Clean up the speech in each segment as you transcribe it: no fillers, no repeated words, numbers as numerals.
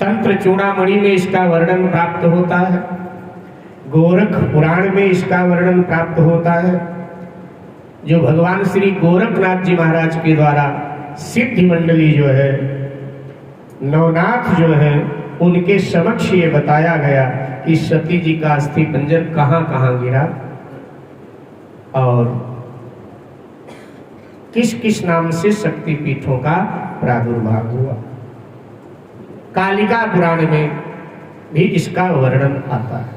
तंत्र चूड़ामणि में इसका वर्णन प्राप्त होता है, गोरख पुराण में इसका वर्णन प्राप्त होता है। जो भगवान श्री गोरखनाथ जी महाराज के द्वारा सिद्धि मंडली जो है, नवनाथ जो है, उनके समक्ष ये बताया गया कि सती जी का अस्थि पंजर कहाँ कहाँ गिरा और किस किस नाम से शक्तिपीठों का प्रादुर्भाव हुआ। कालिका पुराण में भी इसका वर्णन आता है।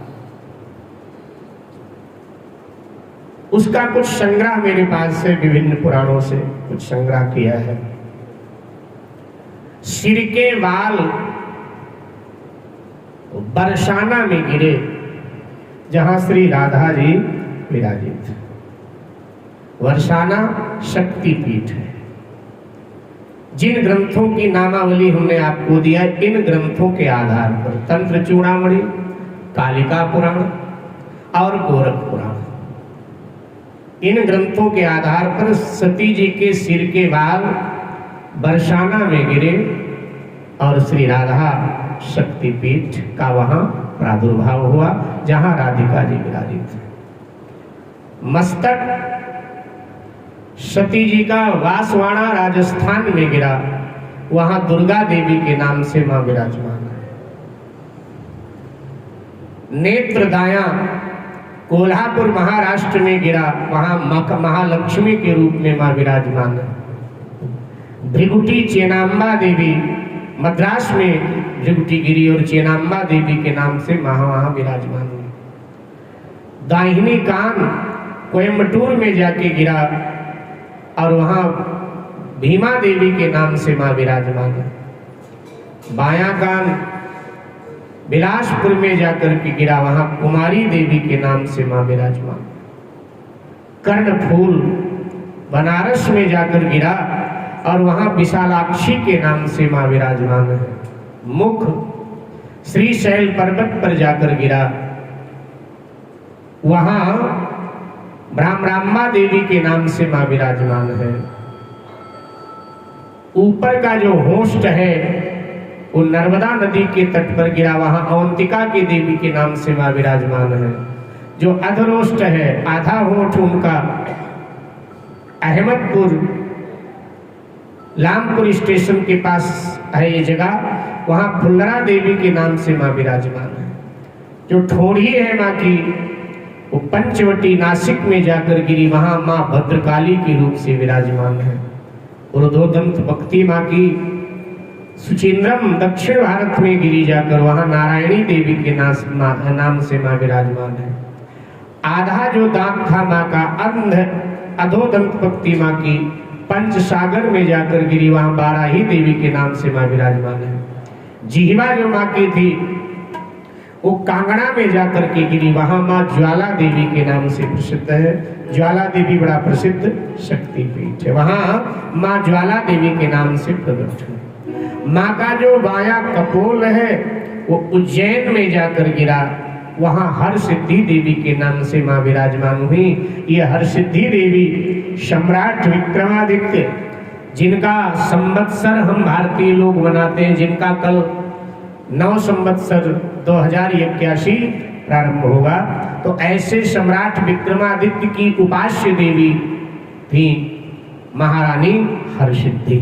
उसका कुछ संग्रह मेरे पास से विभिन्न पुराणों से कुछ संग्रह किया है। सिर के बाल बरसाना में गिरे जहां श्री राधा जी विराजित थे। बरसाना शक्तिपीठ है। जिन ग्रंथों की नामावली हमने आपको दिया, इन ग्रंथों के आधार पर तंत्र चूड़ामणि, कालिका पुराण और गोरख पुराण, इन ग्रंथों के आधार पर सती जी के सिर के बाल बरसाना में गिरे और श्री राधा शक्तिपीठ का वहां प्रादुर्भाव हुआ जहां राधिका जी विराजित थे। मस्तक सती जी का वासवाड़ा राजस्थान में गिरा, वहां दुर्गा देवी के नाम से मां विराजमान है। नेत्र दाया कोल्हापुर महाराष्ट्र में गिरा, वहां महालक्ष्मी के रूप में मां विराजमान है। भृगुटी चेनाम्बा देवी मद्रास में भृगुटी गिरी और चेनाम्बा देवी के नाम से वहां विराजमान हुई। दाहिनी कान कोयम्बटूर में जाके गिरा और वहां भीमा देवी के नाम से मां विराजमान है। बायां कान बिलासपुर में जाकर के गिरा, वहां कुमारी देवी के नाम से मां विराजमान। कर्णफूल बनारस में जाकर गिरा और वहां विशालाक्षी के नाम से मां विराजमान है। मुख श्रीशैल पर्वत पर जाकर गिरा, वहां ब्रह्मरांबा देवी के नाम से मां विराजमान है। ऊपर का जो होस्ट है वो नर्मदा नदी के तट पर गिरा, वहां अवंतिका की देवी के नाम से मां विराजमान है। जो अधरोष्ट है, आधा होठ उनका अहमदपुर लामपुर स्टेशन के पास है ये जगह, वहां फुल्लरा देवी के नाम से मां विराजमान है। जो ठोड़ी है मां की, वो पंचवटी नासिक में जाकर गिरी, वहां मां भद्रकाली के रूप से विराजमान है। उर्ध्वदंत भक्ति मां की सुचिंद्रम दक्षिण भारत में गिरी जाकर, वहां नारायणी देवी के नाम से मां विराजमान है। आधा जो दांत था मां का अधोदंत भक्ति मां की पंच सागर में जाकर गिरी, वहां बाराही देवी के नाम से मां विराजमान है। जिह्वा जो मां की थी वो कांगड़ा में जाकर के गिरी, वहां मां ज्वाला देवी के नाम से प्रसिद्ध है। ज्वाला देवी बड़ा प्रसिद्ध शक्तिपीठ है, वहां मां ज्वाला देवी के नाम से प्रकट है। मां का जो बाया कपोल है वो उज्जैन में जाकर गिरा, वहां हरसिद्धि देवी के नाम से मां विराजमान हुई। ये हरसिद्धि देवी सम्राट विक्रमादित्य, जिनका संवत्सर हम भारतीय लोग मनाते हैं, जिनका कल 9 संवत्सर 2081 प्रारंभ होगा, तो ऐसे सम्राट विक्रमादित्य की उपास्य देवी थी महारानी हरसिद्धि।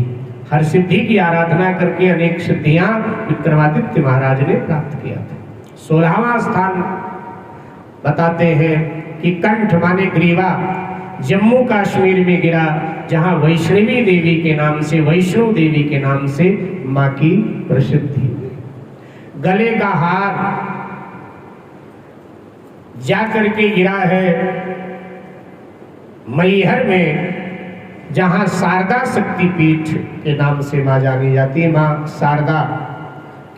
हरसिद्धि की आराधना करके अनेक सिद्धियां विक्रमादित्य महाराज ने प्राप्त किया था। 16वां स्थान बताते हैं कि कंठ माने ग्रीवा जम्मू कश्मीर में गिरा, जहां वैष्णवी देवी के नाम से, वैष्णो देवी के नाम से मां की प्रसिद्धि। गले का हार जाकर के गिरा है मैहर में, जहां शारदा शक्तिपीठ के नाम से मां जानी जाती है। मां शारदा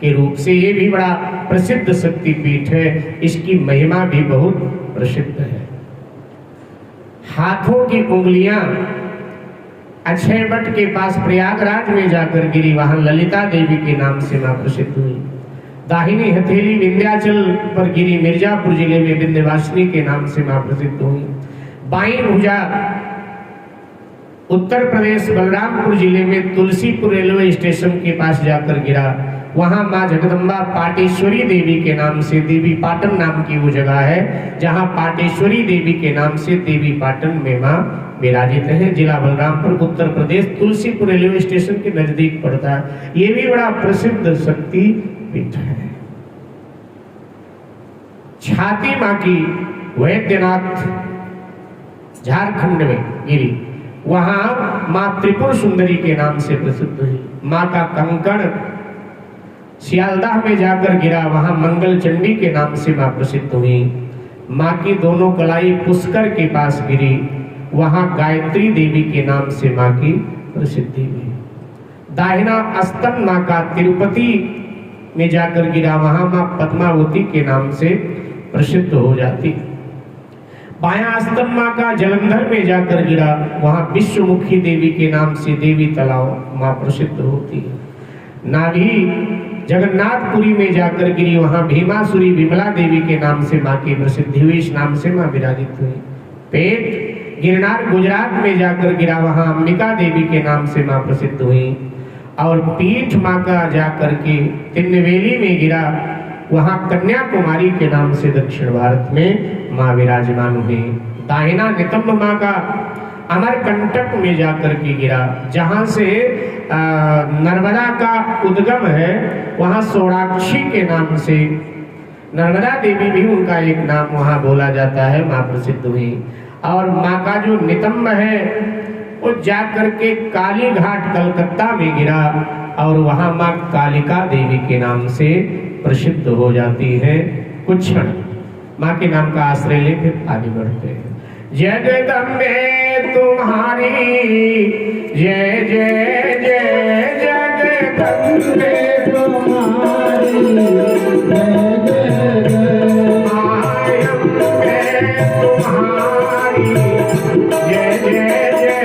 के रूप से ये भी बड़ा प्रसिद्ध शक्तिपीठ है, इसकी महिमा भी बहुत प्रसिद्ध है। हाथों की उंगलियां अक्षय वट के पास प्रयागराज में जाकर गिरी, वहां ललिता देवी के नाम से मां प्रसिद्ध हुई। दाहिनी हथेली विंध्याचल पर गिरी, मिर्जापुर जिले में विंध्यवासिनी के नाम से मां प्रसिद्ध हुई। बाई भुजा उत्तर प्रदेश बलरामपुर जिले में तुलसीपुर रेलवे स्टेशन के पास जाकर गिरा, वहाँ माँ जगदम्बा पाटेश्वरी देवी के नाम से देवी पाटन नाम की वो जगह है, जहाँ पाटेश्वरी देवी के नाम से देवी पाटन में माँ विराजित है। जिला बलरामपुर, उत्तर प्रदेश, तुलसीपुर रेलवे स्टेशन के नजदीक पड़ता है। ये भी बड़ा प्रसिद्ध शक्ति पीठ है। छाती माँ की वैद्यनाथ झारखंड में गिरी, वहां माँ त्रिपुर सुंदरी के नाम से प्रसिद्ध है। माँ का कंकण सियालदाह में जाकर गिरा, वहां मंगल चंडी के नाम से माँ प्रसिद्ध हुई। माँ की दोनों कलाई पुष्कर के पास गिरी, वहां गायत्री देवी के नाम से माँ की प्रसिद्धि हुई। दाहिना स्तन माँ का तिरुपति में जाकर गिरा, वहां माँ पद्मावती के नाम से प्रसिद्ध हो जाती। बायां स्तन माँ का जलंधर में जाकर गिरा, वहां विश्वमुखी देवी के नाम से देवी तालाब माँ प्रसिद्ध होती है। नाभि जगन्नाथपुरी में जाकर गिरी, वहां भीमासुरी विमला देवी के नाम से माँ की प्रसिद्धि हुई, इस नाम से माँ विराजित हुई। पेट गिरनार गुजरात में जाकर गिरा, वहां अंबिका देवी के नाम से माँ प्रसिद्ध हुई। और पीठ माँ का जाकर के तिरुनेलवेली में गिरा, वहां कन्याकुमारी के नाम से दक्षिण भारत में माँ विराजमान हुई। दाहिना नितंब माँ का अमरकंटक में जाकर के गिरा, जहां से नर्मदा का उद्गम है, वहां सोनाक्षी के नाम से नर्मदा देवी भी उनका एक नाम वहां बोला जाता है, माँ प्रसिद्ध हुई। और माँ का जो नितंब है वो जाकर के काली घाट कलकत्ता में गिरा, और वहां माँ कालिका देवी के नाम से प्रसिद्ध हो जाती है। कुछ क्षण माँ के नाम का आश्रय ले फिर आगे बढ़ते हैं। जगदम्बे तुम्हारी जय जय जय, जगदम्बे तुम्हारी जय जय जय, मायम्बे तुम्हारी जय जय जय,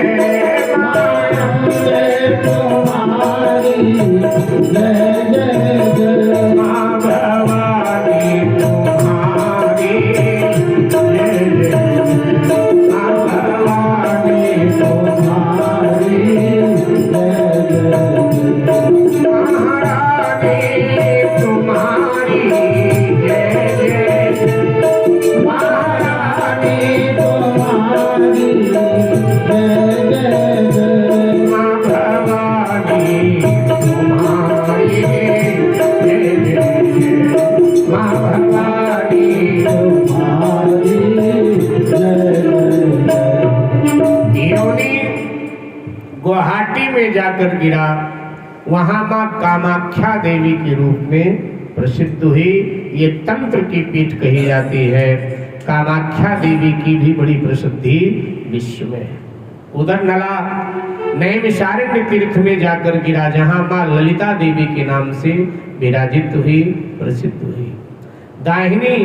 मायम्बे तुम्हारी जय जय जय, माँ भवानी तुम्हारी जय जय, माँ भवानी तुम्हारी जय जय, महारानी तुम्हारी जय जय, महारानी तुम्हारी जय जय जय, माँ भवानी तुम्हारी जय जय, माँ भवानी तुम्हारी जय जय। योनि गुवाहाटी में जाकर गिरा, वहां माँ कामाख्या देवी के रूप में प्रसिद्ध हुई। ये तंत्र की पीठ कही जाती है। कामाख्या देवी की भी बड़ी प्रसिद्धि विश्व में है। उधर नला नैमिषारण्य तीर्थ में जाकर गिरा, जहां माँ ललिता देवी के नाम से विराजित हुई, प्रसिद्ध हुई। दाहिनी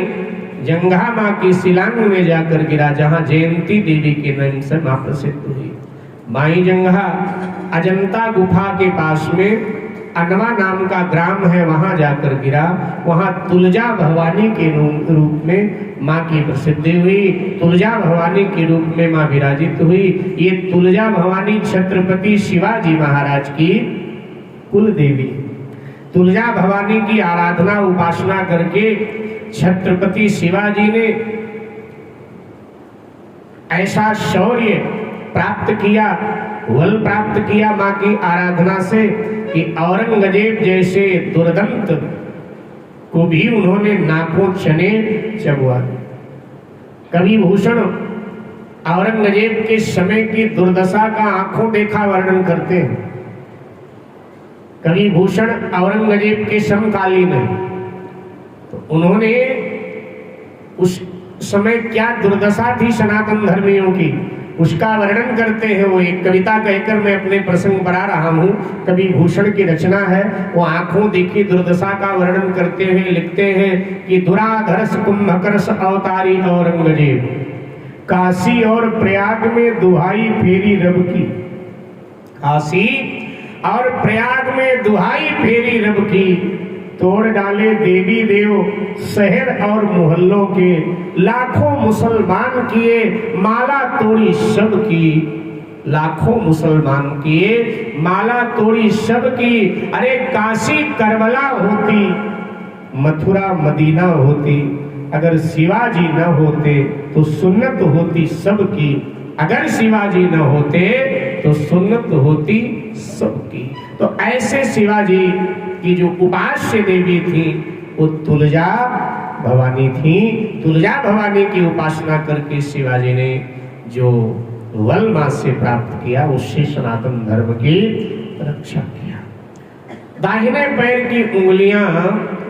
जंघा माँ की शिलांग में जाकर गिरा, जहां जयंती देवी के नाम से माँ प्रसिद्ध हुई। बाई जंघा अजंता गुफा के पास में अनवा नाम का ग्राम है, वहां जाकर गिरा, वहां तुलजा भवानी के रूप में माँ की प्रसिद्धि हुई। तुलजा भवानी के रूप में माँ विराजित हुई। ये तुलजा भवानी छत्रपति शिवाजी महाराज की कुल देवी। तुलजा भवानी की आराधना उपासना करके छत्रपति शिवाजी ने ऐसा शौर्य प्राप्त किया, बल प्राप्त किया माँ की आराधना से, कि औरंगजेब जैसे दुर्दंत को भी उन्होंने नाकों चने चबवा दिए। कवि भूषण औरंगजेब के समय की दुर्दशा का आंखों देखा वर्णन करते हैं। कवि भूषण औरंगजेब के समकालीन है, तो उन्होंने उस समय क्या दुर्दशा थी सनातन धर्मियों की, उसका वर्णन करते हैं। वो एक कविता कहकर मैं अपने प्रसंग पर आ रहा हूँ। कवि भूषण की रचना है। वो आंखों देखी दुर्दशा का वर्णन करते हुए लिखते हैं कि दुराधर्ष कुंभकर्ष अवतारी औरंगजेब, काशी और प्रयाग में दुहाई फेरी रब की। काशी और प्रयाग में दुहाई फेरी रब की, तोड़ डाले देवी देव शहर और मोहल्लों के, लाखों मुसलमान किए माला तोड़ी सब की। लाखों मुसलमान किए, माला तोड़ी सबकी। अरे काशी करबला होती, मथुरा मदीना होती, अगर शिवाजी न होते तो सुन्नत होती सबकी, अगर शिवाजी न होते तो सुन्नत होती सबकी। तो ऐसे शिवाजी की जो उपास्य देवी थी वो तुलजा भवानी थी। तुलजा भवानी की उपासना करके शिवाजी ने जो वल मां से प्राप्त किया, उससे सनातन धर्म की रक्षा किया। दाहिने पैर की उंगलियां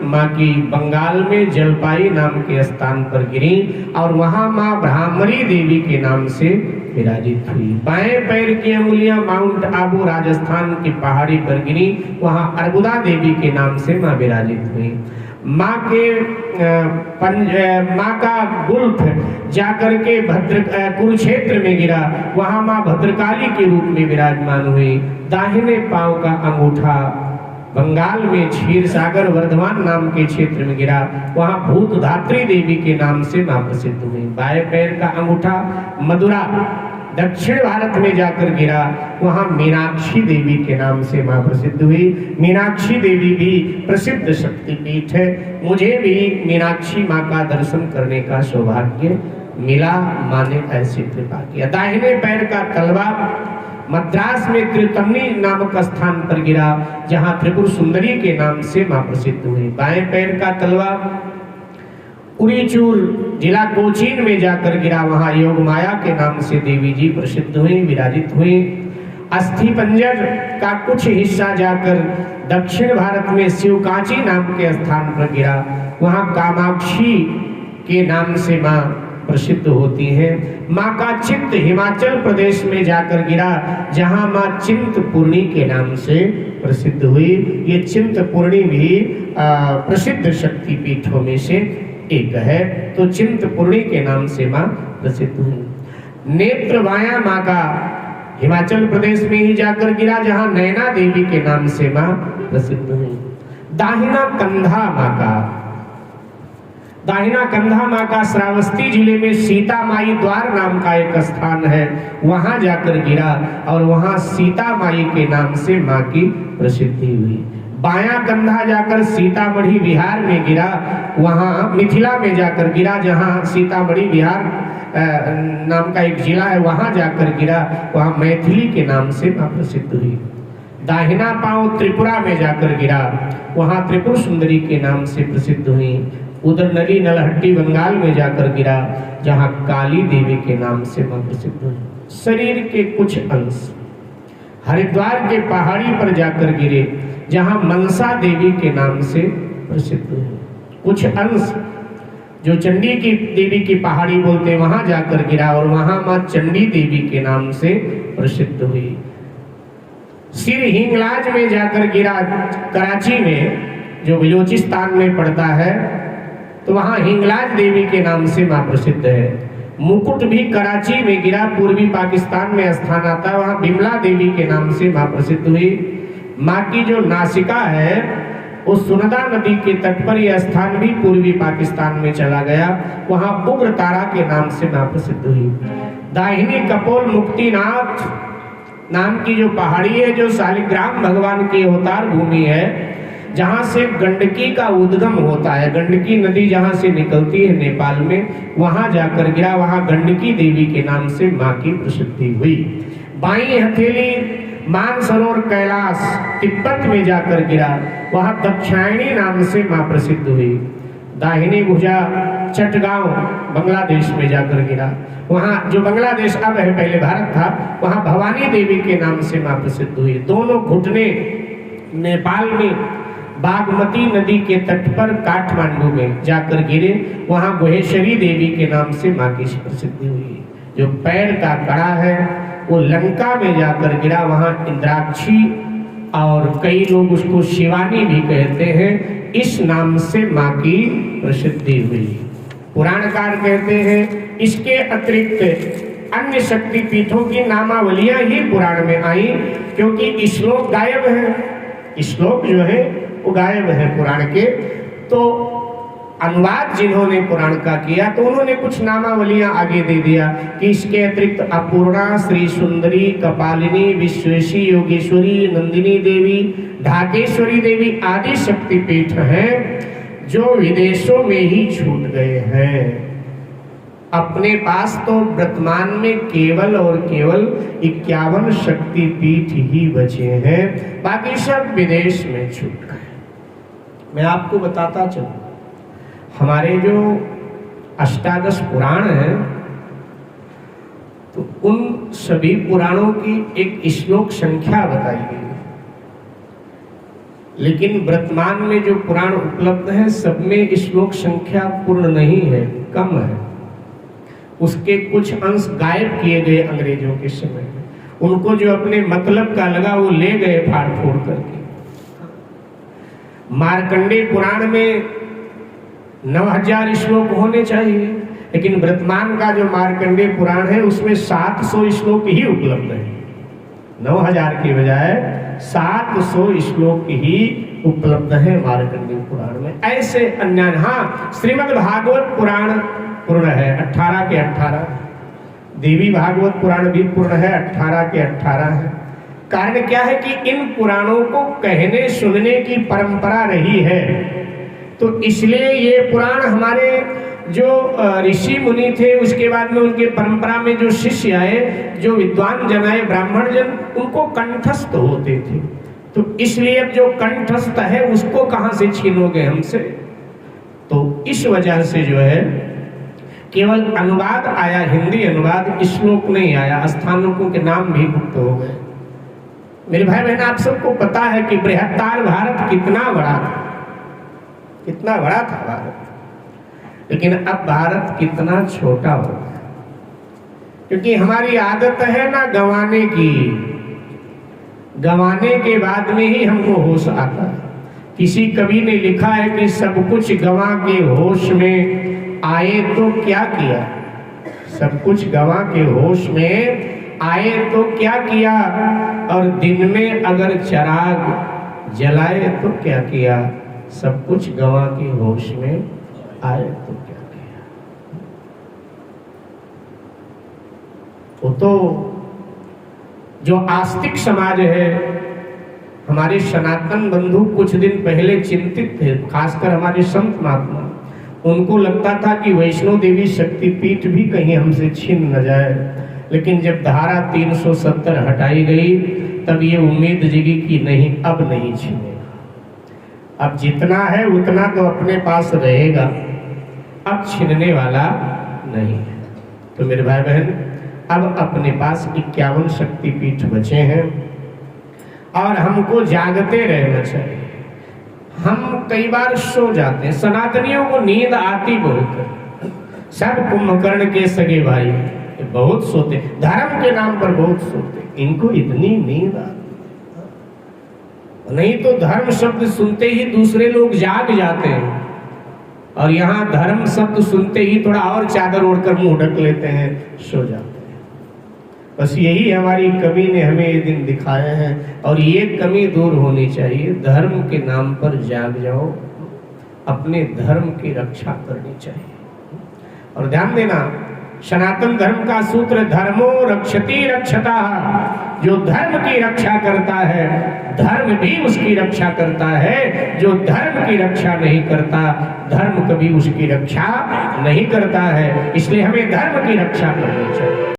माँ की बंगाल में जलपाई नाम के स्थान पर गिरी और वहां माँ भ्रामरी देवी के नाम से विराजित हुई। बाएं पैर की उंगलियां माउंट आबू राजस्थान की पहाड़ी पर गिरी, वहां अर्बुदा देवी के नाम से माँ विराजित हुई। माँ का गुल्फ जाकर के कुरुक्षेत्र में गिरा, वहां माँ भद्रकाली के रूप में विराजमान हुई। दाहिने पांव का अंगूठा बंगाल में क्षीर सागर वर्धमान नाम के क्षेत्र में गिरा, वहां भूतधात्री देवी के नाम से मां प्रसिद्ध हुई। बाएं पैर का अंगूठा मदुरा दक्षिण भारत में जाकर गिरा, वहां मीनाक्षी देवी के नाम से मां प्रसिद्ध हुई। मीनाक्षी देवी भी प्रसिद्ध शक्तिपीठ है। मुझे भी मीनाक्षी मां का दर्शन करने का सौभाग्य मिला, मां ने ऐसी कृपा किया। दाहिने पैर का तलवा मद्रास में त्रितमनी नामक स्थान पर गिरा, जहां त्रिपुर सुंदरी के नाम से मां प्रसिद्ध हुई। बाएं पैर का तलवा उरीचूर जिला कोचीन में जाकर गिरा, वहां योग माया के नाम से देवी जी प्रसिद्ध हुई, विराजित हुई। अस्थि पंजर का कुछ हिस्सा जाकर दक्षिण भारत में शिवकांची नाम के स्थान पर गिरा, वहां कामाक्षी के नाम से मां प्रसिद्ध होती है। मां का चित्त हिमाचल प्रदेश में जाकर गिरा, जहां मां चिंतपूर्णी के नाम से प्रसिद्ध हुई। ये चिंतपूर्णी भी प्रसिद्ध शक्तिपीठों में से एक है, तो चिंतपूर्णी के नाम से मां प्रसिद्ध हुई। नेत्रवाया मां का हिमाचल प्रदेश में ही जाकर गिरा, जहां नैना देवी के नाम से मां प्रसिद्ध हुई। दाहिना कंधा मां का श्रावस्ती जिले में सीता माई द्वार नाम का एक स्थान है, वहां जाकर गिरा और वहां सीता माई के नाम से मां की प्रसिद्धि हुई। बायां कंधा जाकर सीतामढ़ी बिहार में गिरा, वहां मिथिला में जाकर गिरा, जहां सीतामढ़ी बिहार नाम का एक जिला है, वहां जाकर गिरा, वहां मैथिली के नाम से मां प्रसिद्ध हुई। दाहिना पांव त्रिपुरा में जाकर गिरा, वहां त्रिपुर सुंदरी के नाम से प्रसिद्ध हुई। उधर नली नलहट्टी बंगाल में जाकर गिरा, जहां काली देवी के नाम से मां प्रसिद्ध हुई। शरीर के कुछ अंश हरिद्वार के पहाड़ी पर जाकर गिरे, जहां मनसा देवी के नाम से प्रसिद्ध हुई। कुछ अंश जो चंडी की देवी की पहाड़ी बोलते हैं, वहां जाकर गिरा और वहां मां चंडी देवी के नाम से प्रसिद्ध हुई। सिर हिंगलाज में जाकर गिरा, कराची में जो बलूचिस्तान में पड़ता है, तो वहां हिंगलाज देवी के नाम से मां प्रसिद्ध है। मुकुट भी कराची में गिरा, पूर्वी पाकिस्तान में स्थान आता है, वहां बिमला देवी के नाम से मां प्रसिद्ध हुई। मां की जो नासिका है वो सुनदा नदी के तट पर, यह स्थान भी पूर्वी पाकिस्तान में चला गया, वहां उग्र तारा के नाम से मां प्रसिद्ध हुई। दाहिनी कपोल मुक्तिनाथ नाम की जो पहाड़ी है, जो शालिग्राम भगवान की अवतार भूमि है, जहां से गंडकी का उद्गम होता है, गंडकी नदी जहां से निकलती है नेपाल में, वहां जाकर गिरा, वहां गंडकी देवी के नाम से मां की प्रसिद्धि हुई। बाईं हथेली मानसरोवर कैलाश तिब्बत में जाकर गिरा, वहां दक्षायणी नाम से मां प्रसिद्ध हुई। दाहिनी भुजा चटगांव बांग्लादेश में जाकर गिरा, वहां जो बांग्लादेश अब है, पहले भारत था, वहां भवानी देवी के नाम से मां प्रसिद्ध हुई। दोनों घुटने नेपाल में बागमती नदी के तट पर काठमांडू में जाकर गिरे, वहां गुहेश्वरी देवी के नाम से मां की प्रसिद्धि हुई। जो पैर का कड़ा है वो लंका में जाकर गिरा, वहां इंद्राक्षी और कई लोग उसको शिवानी भी कहते हैं, इस नाम से मां की प्रसिद्धि हुई। पुराणकार कहते हैं इसके अतिरिक्त अन्य शक्तिपीठों की नामावलियां ही पुराण में आई, क्योंकि श्लोक गायब है, श्लोक जो है वो गायब है पुराण के। तो अनुवाद जिन्होंने पुराण का किया तो उन्होंने कुछ नामावलियां आगे दे दिया कि इसके अतिरिक्त अपूर्णा, श्री सुंदरी, कपालिनी, विश्वेशी, योगेश्वरी, नंदिनी देवी, ढाकेश्वरी देवी आदि शक्तिपीठ हैं जो विदेशों में ही छूट गए हैं। अपने पास तो वर्तमान में केवल और केवल 51 शक्तिपीठ ही बचे हैं, बाकी सब विदेश में छूट गए। मैं आपको बताता चलूं, हमारे जो अष्टादश पुराण हैं तो उन सभी पुराणों की एक श्लोक संख्या बताई गई है, लेकिन वर्तमान में जो पुराण उपलब्ध है सब में श्लोक संख्या पूर्ण नहीं है, कम है। उसके कुछ अंश गायब किए गए अंग्रेजों के समय में, उनको जो अपने मतलब का लगा वो ले गए फाड़ फोड़ करके। मार्कंडेय पुराण में 9000 श्लोक होने चाहिए, लेकिन वर्तमान का जो मार्कंडेय पुराण है उसमें 700 श्लोक ही उपलब्ध है। 9000 के बजाय 700 श्लोक ही उपलब्ध है मार्कंडेय पुराण में। ऐसे अन्य, हाँ, श्रीमद् भागवत पुराण पूर्ण है, 18 के 18। देवी भागवत पुराण भी पूर्ण है, 18 के 18 है। कारण क्या है कि इन पुराणों को कहने सुनने की परंपरा रही है, तो इसलिए ये पुराण हमारे जो ऋषि मुनि थे, उसके बाद में उनके परंपरा में जो शिष्य आए, जो विद्वान जन आए, ब्राह्मण जन, उनको कंठस्थ होते थे। तो इसलिए अब जो कंठस्थ है उसको कहां से छीनोगे हमसे? तो इस वजह से जो है केवल अनुवाद आया, हिंदी अनुवाद, श्लोक नहीं आया, स्थानकों के नाम भी गुप्त हो गए। मेरे भाई बहन, आप सबको पता है कि बृहत्तर भारत कितना बड़ा था, कितना बड़ा था भारत, लेकिन अब भारत कितना छोटा हो गया। क्योंकि हमारी आदत है ना गंवाने की, गंवाने के बाद में ही हमको होश आता है। किसी कवि ने लिखा है कि सब कुछ गंवा के होश में आए तो क्या किया, सब कुछ गंवा के होश में आए तो क्या किया, और दिन में अगर चिराग जलाए तो क्या किया, सब कुछ गंवा के होश में आए तो क्या किया। वो तो जो आस्तिक समाज है, हमारे सनातन बंधु कुछ दिन पहले चिंतित थे, खासकर हमारे संत महात्मा, उनको लगता था कि वैष्णो देवी शक्तिपीठ भी कहीं हमसे छीन न जाए। लेकिन जब धारा 370 हटाई गई तब ये उम्मीद जगी कि नहीं, अब नहीं छीनेगा। अब जितना है उतना तो अपने पास रहेगा, अब छीनने वाला नहीं है। तो मेरे भाई बहन, अब अपने पास 51 शक्तिपीठ बचे हैं और हमको जागते रहना चाहिए। हम कई बार सो जाते हैं, सनातनियों को नींद आती बहुत है। सब कुंभकर्ण के सगे भाई बहुत सोते, धर्म के नाम पर बहुत सोते, इनको इतनी नींद आती, नहीं तो धर्म शब्द सुनते ही दूसरे लोग जाग जाते हैं, और यहाँ धर्म शब्द सुनते ही थोड़ा और चादर ओढ़कर मुंह ढक लेते हैं, सो जाते हैं। बस यही हमारी कवि ने हमें ये दिन दिखाया है, और ये कमी दूर होनी चाहिए। धर्म के नाम पर जाग जाओ, अपने धर्म की रक्षा करनी चाहिए। और ध्यान देना, सनातन धर्म का सूत्र धर्मो रक्षति रक्षता, जो धर्म की रक्षा करता है धर्म भी उसकी रक्षा करता है, जो धर्म की रक्षा नहीं करता धर्म कभी उसकी रक्षा नहीं करता है। इसलिए हमें धर्म की रक्षा करनी चाहिए।